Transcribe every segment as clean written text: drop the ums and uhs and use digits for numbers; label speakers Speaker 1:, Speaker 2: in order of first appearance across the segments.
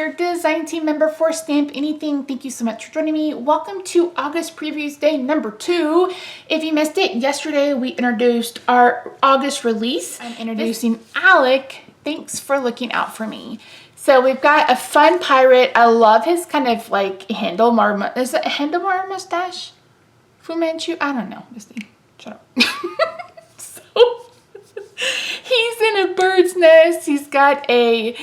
Speaker 1: your design team member for Stamp Anything. Thank you so much for joining me. Welcome to August Previews Day number 2. If you missed it, yesterday we introduced our August release. I'm introducing Alec. Thanks for looking out for me. So we've got a fun pirate. I love his kind of like handlebar. Is it a handlebar mustache? Fu Manchu? I don't know. This thing. Shut up. He's in a bird's nest. He's got a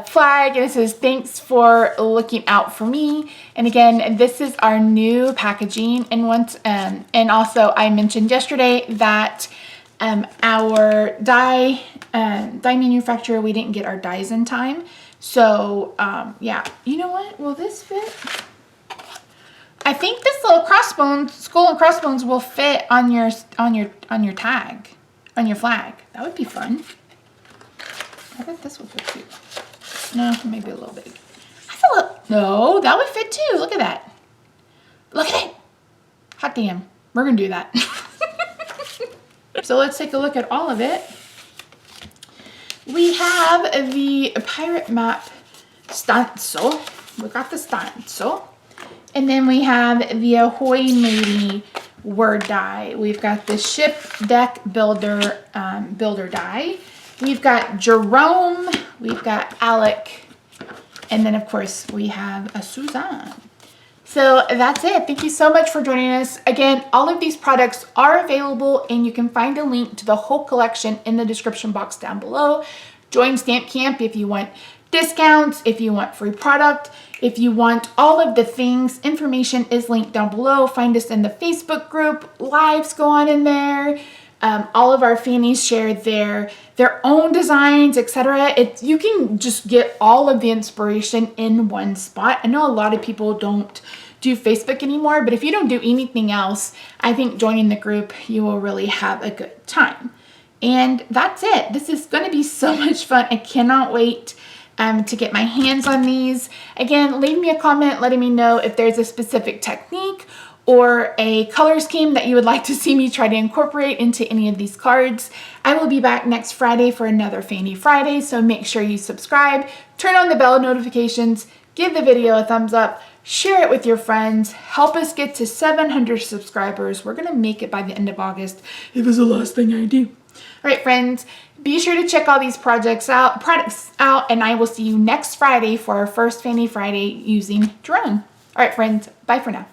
Speaker 1: flag and it says, "Thanks for looking out for me." And again, this is our new packaging. And also I mentioned yesterday that our die manufacturer, we didn't get our dies in time. So yeah, you know what? Will this fit? I think this little skull and crossbones will fit on your tag. On your flag. That would be fun. I bet this would fit too. No, maybe a little big. No, that would fit too. Look at that. Look at it. Hot damn. We're going to do that. So let's take a look at all of it. We have the pirate map stencil. We got the stencil. And then we have the Ahoy Matey word die. We've got the ship deck builder die. We've got Jerome. We've got Alec. And then of course we have a Suzanne. So that's it. Thank you so much for joining us. Again, all of these products are available and you can find a link to the whole collection in the description box down below. Join Stamp Camp if you want discounts, if you want free product, if you want all of the things. Information is linked down below. Find us in the Facebook group. Lives go on in there. All of our fannies share their own designs, etc. You can just get all of the inspiration in one spot. I know a lot of people don't do Facebook anymore, but if you don't do anything else, I think joining the group, you will really have a good time. And that's it. This is going to be so much fun. I cannot wait to get my hands on these. Again, leave me a comment letting me know if there's a specific technique or a color scheme that you would like to see me try to incorporate into any of these cards. I will be back next Friday for another Fanny Friday, so make sure you subscribe, turn on the bell notifications, give the video a thumbs up, share it with your friends, help us get to 700 subscribers. We're gonna make it by the end of August. It was the last thing I do. All right, friends, be sure to check all these products out, and I will see you next Friday for our first Fanny Friday using Jerome. All right, friends, bye for now.